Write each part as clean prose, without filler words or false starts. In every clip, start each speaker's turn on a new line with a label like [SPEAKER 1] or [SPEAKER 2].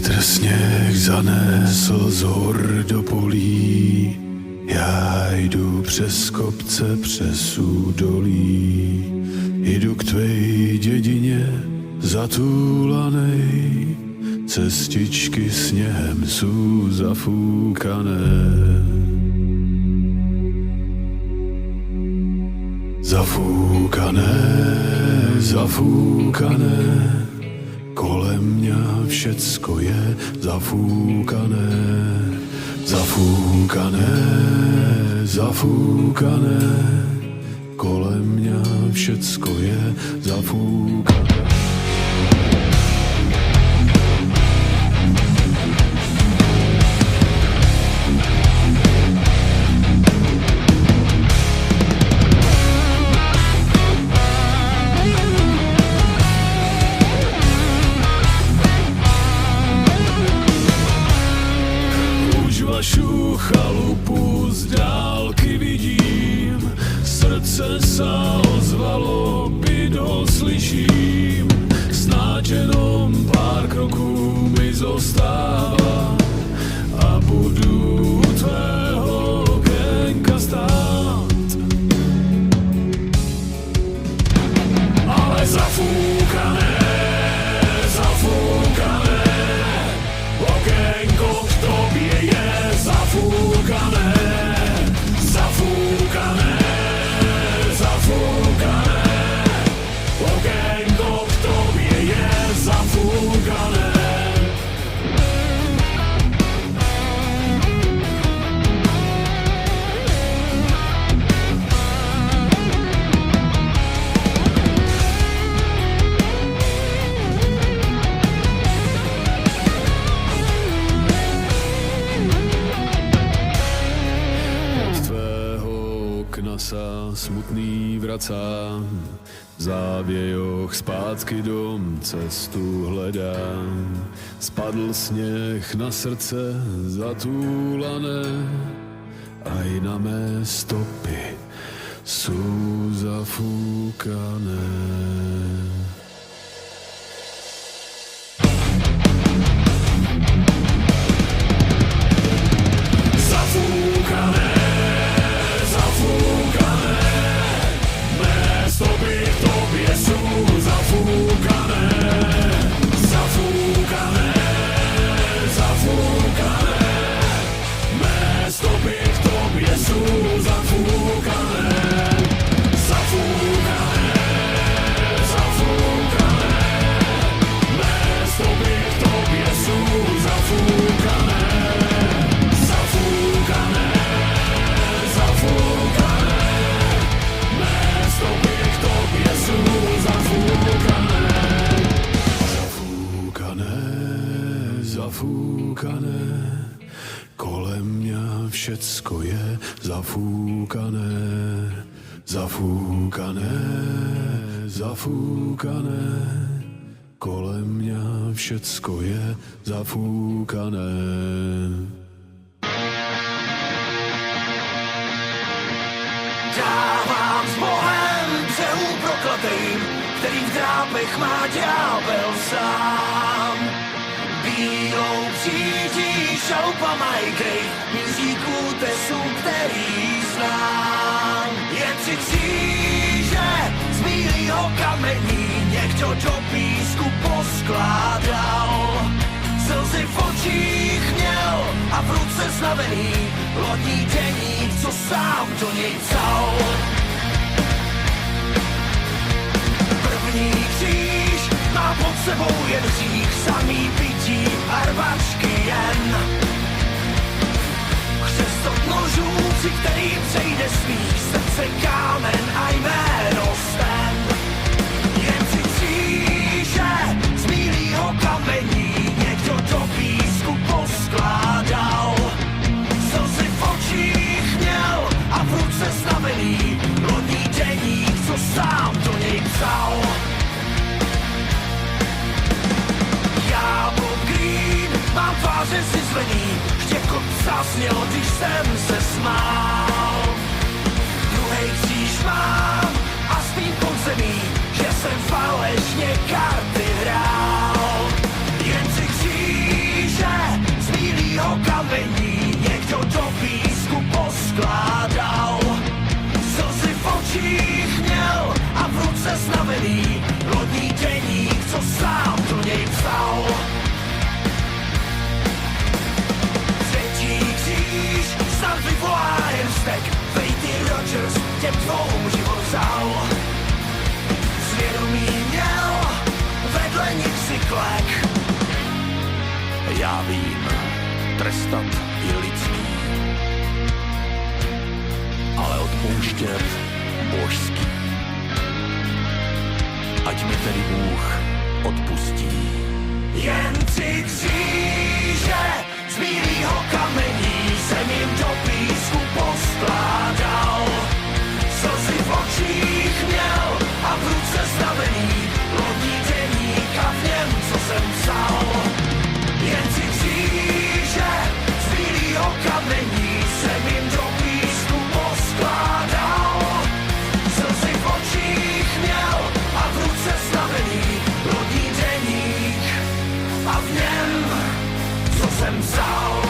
[SPEAKER 1] Vítr sněh zanesl z hor do polí, já jdu přes kopce, přes údolí, jdu k tvej dědině zatulanej, cestičky sněhem jsou zafúkané. Zafúkané, zafúkané, kolem mňa všecko je zafúkané, zafúkané, zafúkané, kolem mňa všecko je zafúkané. Vašu chalupu z dálky vidím, srdce sa ozvalo, byt ho slyším, snáď jenom pár kroků mi zostává a budu u tvého okénka stát. Ale zafúkané, zafúkané, okénko k tobě je zafúkané, zafúkané, zafúkané, okénko k tobě je zafúkané. Sa smutný vracám, v závějoch zpátky dom cestu hledám. Spadl sněh na srdce zatúlané, aj na mé stopy sú zafúkané. Zafúkané, kolem mňa všecko je zafúkané, zafúkané, zafúkané, kolem mňa všecko je zafúkané.
[SPEAKER 2] Dávám s Bohem přeju prokletým, který v drápech má ďábel sám. Bílou přítí šalupa majkej, míří k útesu, který znám. Jen tři kříže z bílýho kamení někdo do písku poskládal. Slzy v očích měl a v ruce znavený lodní deník, co sám do něj psal. První kříž má pod sebou jen hřích, samý pití a rvačky jen. Křest od nožů, při který přejde svých srdce kámen a jméno sten. Jen tři kříže z bílýho kamení někdo do písku poskládal. Slzy v očích měl a v ruce znavený lodní deník, co sám do něj psal. Já Bob Green, mám tváře si zlení, štěkot zaznělo, když jsem se smál. Druhej kříž mám a spím pod zemí, že jsem falešně karty hrál. Jen si kříž Já vím, trestat je lidský, ale odpouštět božský. Ať mi tedy Bůh odpustí. Jen tři kříže z bílýho kamení jsem jim do písku poskládal. Slzy v očích měl a v ruce znavený lodní deník a v něm, co jsem psal. Jen tři kříže z bílýho kamení jsem jim do písku poskládal. Slzy v očích měl a v ruce znavený lodní deník a v něm, co jsem psal.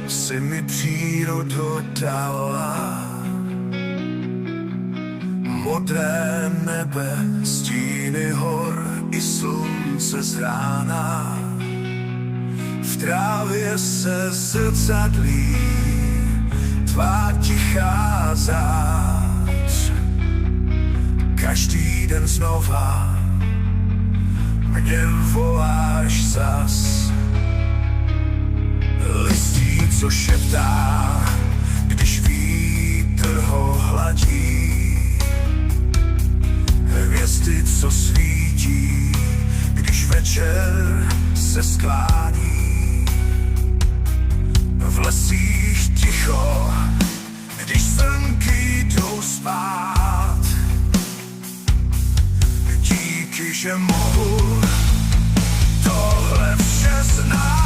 [SPEAKER 3] Si mi přírodu dala, modré nebe, stíny hor i slunce z rána. V trávě se zrcadlí tvá tichá zář. Každý den znova mě voláš zas. Listí, co šeptá, když vítr ho hladí. Hvězdy, co svítí, když večer se sklání. V lesích ticho, když zrnky jdou spát. Díky, že mohu tohle vše znát.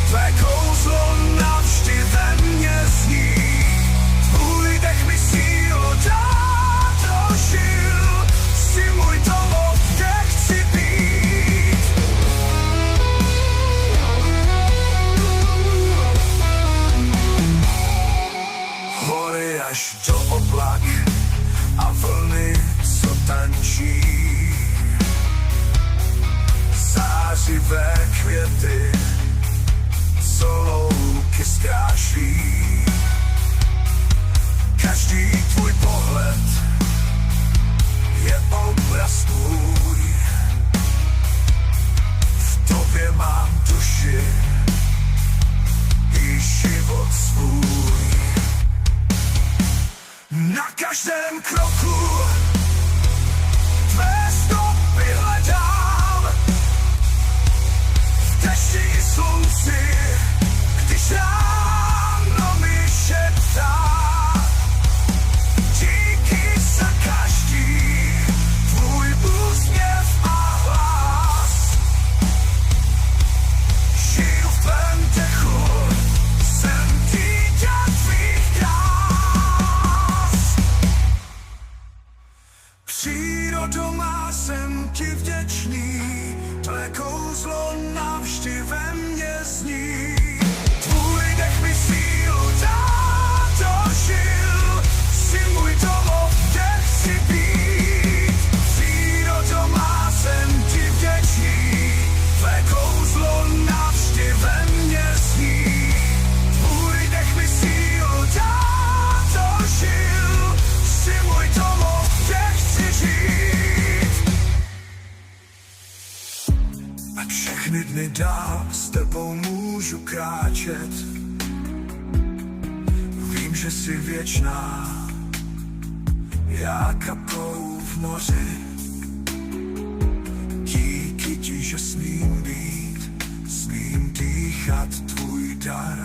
[SPEAKER 3] Tvé kouzlo navždy ve mně zní. Tvůj dech mi sílu dá, dožil si můj domov, kde chci být. Hory až do oblak a vlny, co tančí. Zářivé květy, co louky zkráší. Každý tvůj pohled je obraz tvůj. V tobě mám duši i život svůj. Na každém kroku tvé stopy hledám. V dešti i slunci, když ráno mi šeptá. Díky za každý tvůj úsměv a hlas. Žiju v tvém dechu, jsem dítě tvých krás. Přírodo má, jsem ti vděčný, tvé kouzlo navždy ve mně zní. Tvůj dech mi sílu dá, dožil si můj domov, kde chci být. Přírodo má, jsem ti vděčný, tvé kouzlo navždy ve mně zní. Tvůj dech mi sílu dá, dožil si můj domov, kde chci žít. A všechny dny dál s tebou můžu kráčet. Vím, že jsi věčná, já kapkou v moři. Díky ti, že smím být, smím dýchat tvůj dar.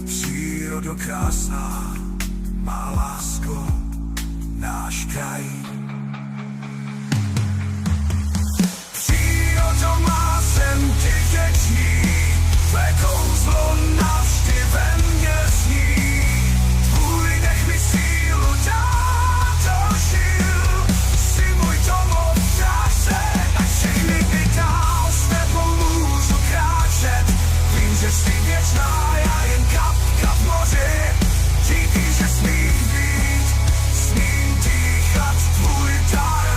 [SPEAKER 3] Přírodo krásná, má lásko, náš kraj. Přírodo má jsem ti vděčný, tvé kouzlo navždy ve mně zní. Tvůj dech mi sílu dá do žil, jsi můj domov práce, tak všechny dny dál s tebou můžu kráčet. Vím, že jsi věčná, já jen kapka v moři, díky, že smím být, smím dýchat tvůj dar.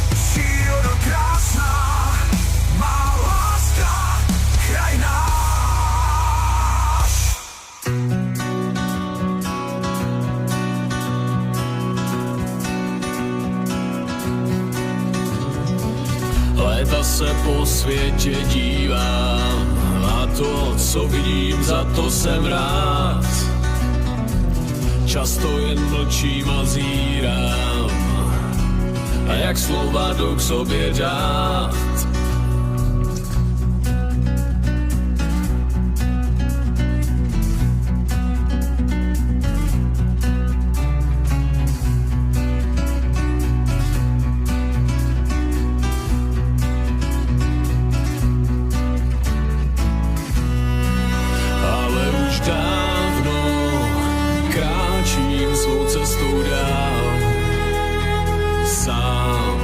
[SPEAKER 3] Přírodo krásná, má láska, kraj náš.
[SPEAKER 1] Léta se po světě dívám a to, co vidím, za to jsem rád. Často jen mlčím a zírám, a jak slova jdou k sobě dát. Ale už dávno kráčím svou cestou dál. Sám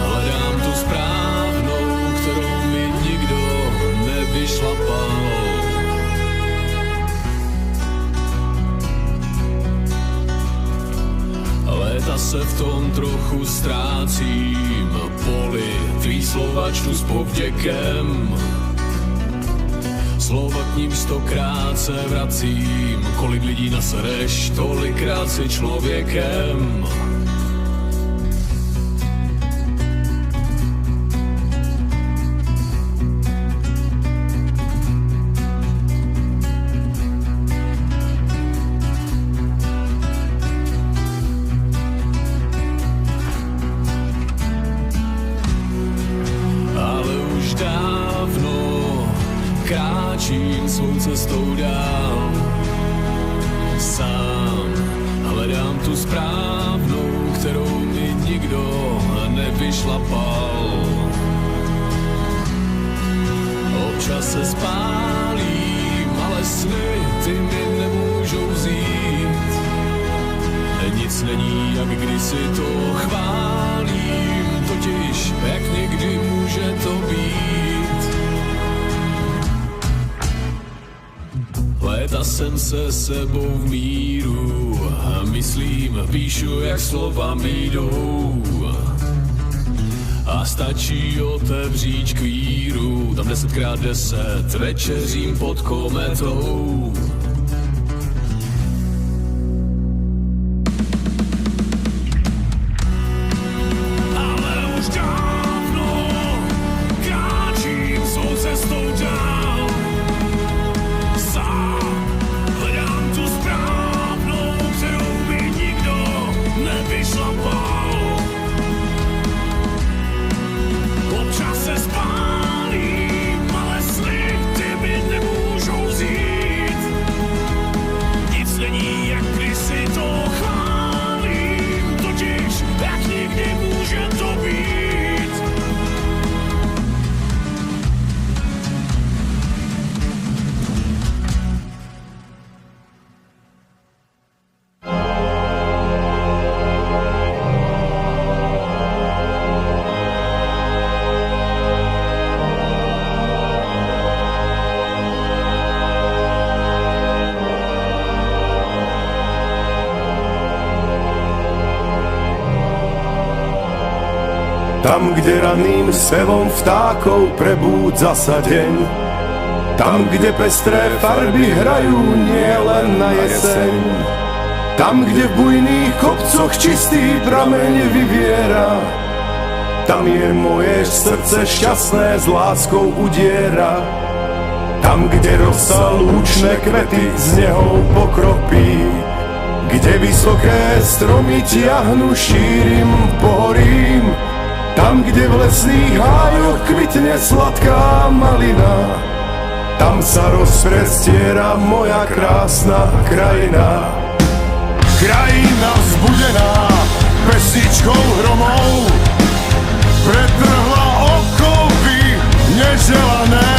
[SPEAKER 1] hledám tu správnou, kterou mi nikdo nevyšlapal. Léta se v tom trochu ztrácím, poli tvý slova čtu s povděkem. Slova k ním stokrát se vracím, kolik lidí nasereš, tolikrát si člověkem. Ale už dávno kráčím svou cestou dál. Sám hledám tu správnou, kterou mi nikdo nevyšlapal. Občas se spálím, ale sny ty mi nemůžou vzít. Nic není, jak kdysi to chválím, totiž jak někdy může to být. Léta jsem se sebou v míru a myslím, píšu, jak slova mi jdou. A stačí otevřít kvíru, tam 10x10 večeřím pod kometou. Ale už dávno kráčím svou cestou dál. Sám hledám tu správnou, kterou mi nikdo nevyšlapal. Občas se spálím, ale sny ty mi nemůžou vzít. Nic není, jak kdysi to chválím, totiž jak nikdy může to být.
[SPEAKER 4] Tam, kde raným spevom vtákov prebúdza sa deň, tam, kde pestré farby hrajú nielen na jeseň, tam, kde v bujných kopcoch čistý prameň vyviera, tam je moje srdce šťastné s láskou udiera. Tam, kde rosa lúčne kvety z neho pokropí, kde vysoké stromy tiahnu šírim pohorím, tam, kde v lesných hájoch kvitne sladká malina, tam sa rozprestiera moja krásna krajina. Krajina vzbudená pesničkou hromov, pretrhla okovy neželané,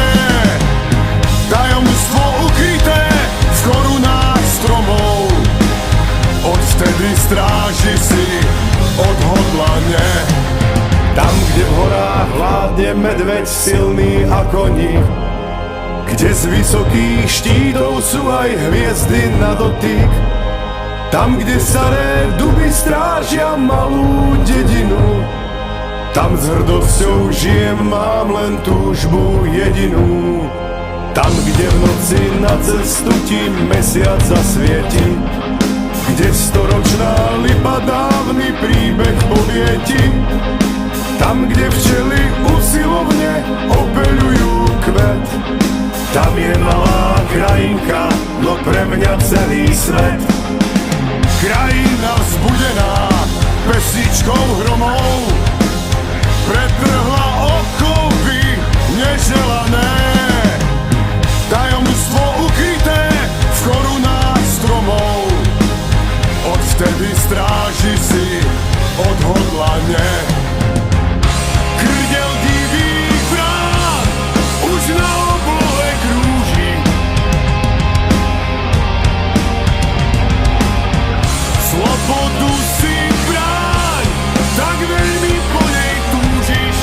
[SPEAKER 4] tajomstvo ukryté v korunách stromov. Odvtedy stráži si odhodlane, tam, kde v horách vládne medveď silný a koní, kde z vysokých štítov sú aj hviezdy na dotyk, tam, kde staré duby strážia malú dedinu, tam s hrdosťou žijem, mám len túžbu jedinú. Tam, kde v noci na cestu ti mesiac zasvieti, kde storočná lipa dávny príbeh povie ti, tam, kde včely usilovne opeľujú kvet, tam je malá krajinka, no pre mňa celý svet. Krajina vzbudená pesničkou hromov, pretrhla okovy neželané, tajomstvo ukryté v korunách stromov. Odvtedy stráži si odhodlane. Krdel divých brán už na oblohe krúži, slobodu si bráň, tak veľmi po nej túžiš.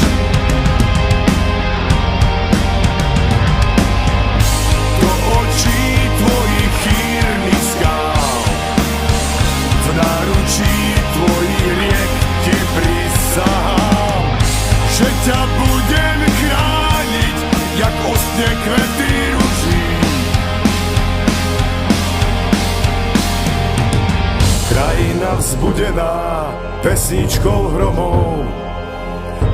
[SPEAKER 4] Do očí tvojich chýrnych skál, v náručí tvojich riek ti prisahám, že ťa budem chrániť, jak ostne kvety ruží. Krajina vzbudená pesničkou hromov,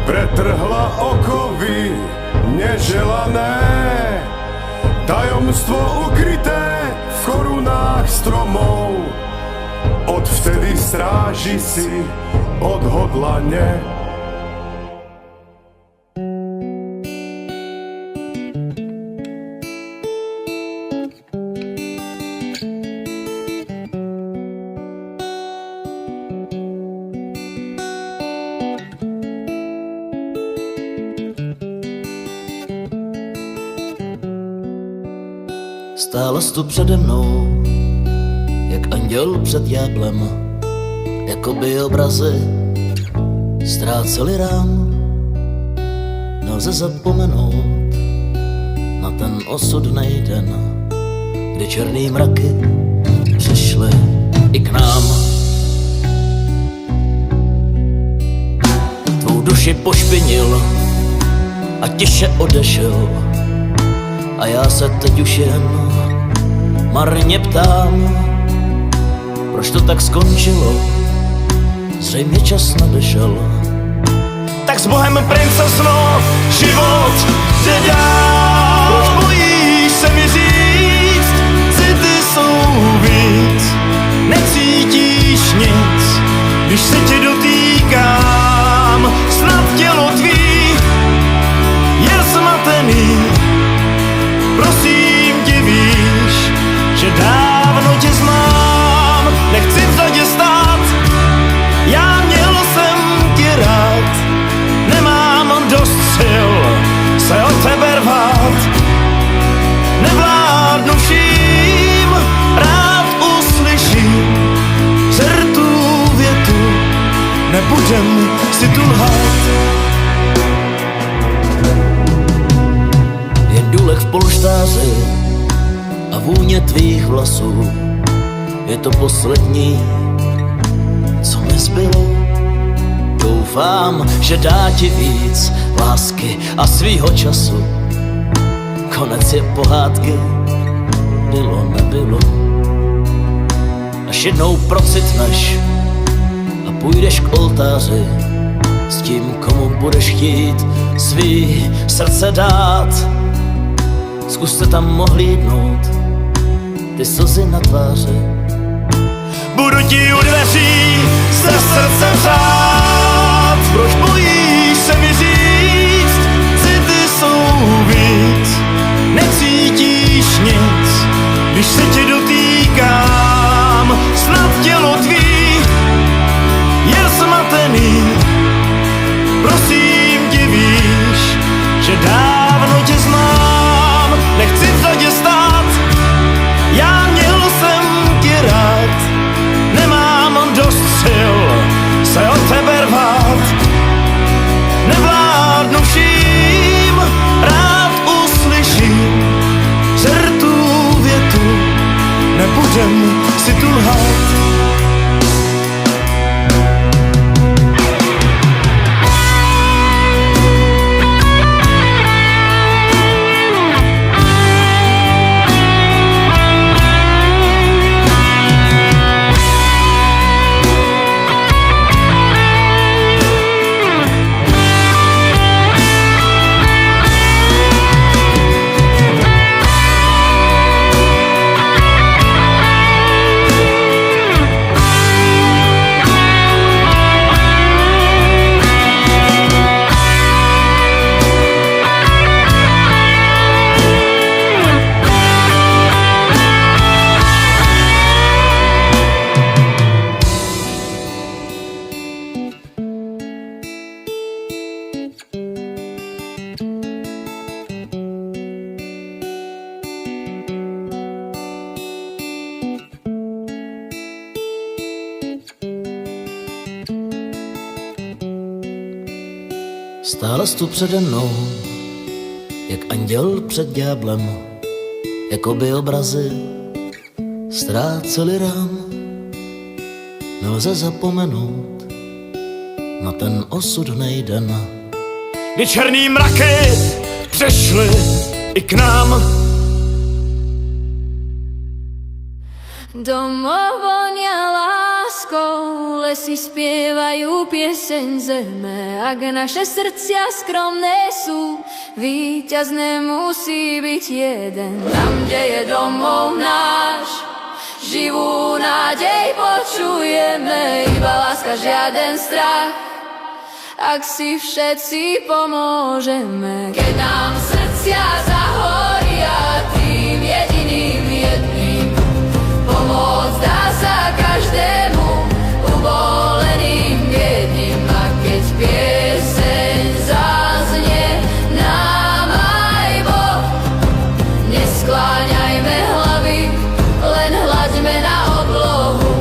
[SPEAKER 4] pretrhla okovy neželané, tajomstvo ukryté v korunách stromov. Odvtedy stráži si odhodlane.
[SPEAKER 5] Stála jsi tu přede mnou, jak anděl před ďáblem, jakoby obrazy ztráceli rám. Nelze zapomenout na ten osudnej den, kdy černý mraky přišly i k nám. Tvou duši pošpinil a tiše odešel, a já se teď už jen marně ptám, proč to tak skončilo, zřejmě čas nadešel. Tak s Bohem, princezno, život jde dál. Proč bojíš se mi říct, city jsou víc, necítíš nic, když se tě dotýkám. Snad tělo tvý je zmatený, prosím tě, víš, že dávno tě znám. Nechci vzadě stát, já měl jsem tě rád, nemám dost sil se od tebe rvát. Nevládnu vším, rád uslyším žertu větu, nebudem si tu lhát. Jen důlek v polštáři a vůně tvých vlasů, je to poslední, co mi zbylo. Doufám, že dá ti víc lásky a svýho času. Konec je pohádky, bylo nebylo. Až jednou procitneš a půjdeš k oltáři s tím, komu budeš chtít svý srdce dát. Zkuste tam ohlídnout ty slzy na tváři. Budu ti psát, proč bojíš se mi říct, city jsou víc, necítíš nic, když se tě dotýkám, snad tělo tvý je zmatený, prosím tě víš, že dávno tě znám, nechci vzadě stát, já měl jsem tě rád, nemám dost sil se od tebe rvát, nevládnu vším, rád uslyším žertů větu, nebudem si tu lhát.
[SPEAKER 6] Stála jsi tu přede mnou, jak anděl před ďáblem, jako by obrazy ztráceli rám. Nelze zapomenout na ten osudnej den,
[SPEAKER 5] Kdy černý mraky přešly i k nám.
[SPEAKER 7] Domov vonia láskou, lesy spievajú pieseň zeme. Ak naše srdcia skromné sú, víťazné musí byť jeden. Tam, kde je domov náš, živú nádej počujeme. Iba láska, žiaden strach, ak si všetci pomôžeme. Keď nám srdcia zahoria tým jediným jedným, pomoc dá sa každému uboleným biedným. A keď pieseň zaznie nám aj Boh, neskláňajme hlavy, len hľaďme na oblohu.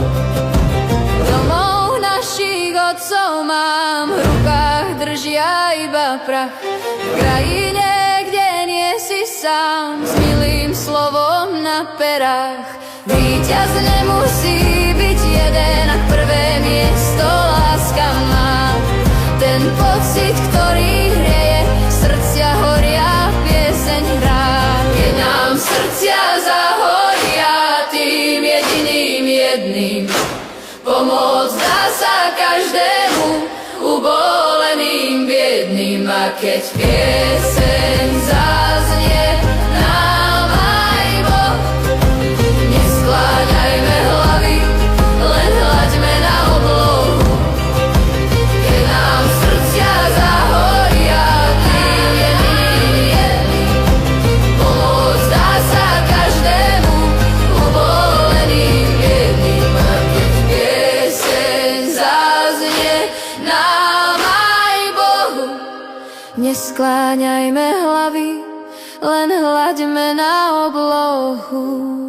[SPEAKER 7] Domov našich otcov mám, v rukách držia iba prach. V krajine, kde nie si sám, s milým slovom na perách. Víťaz nemusí byť jeden, ak prvé miesto láska má. Ten pocit, ktorý hreje, srdcia horia, pieseň hrá. Keď nám srdcia zahoria tým jediným jedným, pomoc dá sa každému uboleným biedným. A keď pieseň zaznie nám aj Boh, neskláňajme hlavy, len hľaďme na oblohu. Keď nám srdcia zahoria tým jediným jedným, pomoc dá sa každému uboleným biedným. A keď pieseň zaznie nám aj Bohu, neskláňajme hlavy, len hľaďme na oblohu.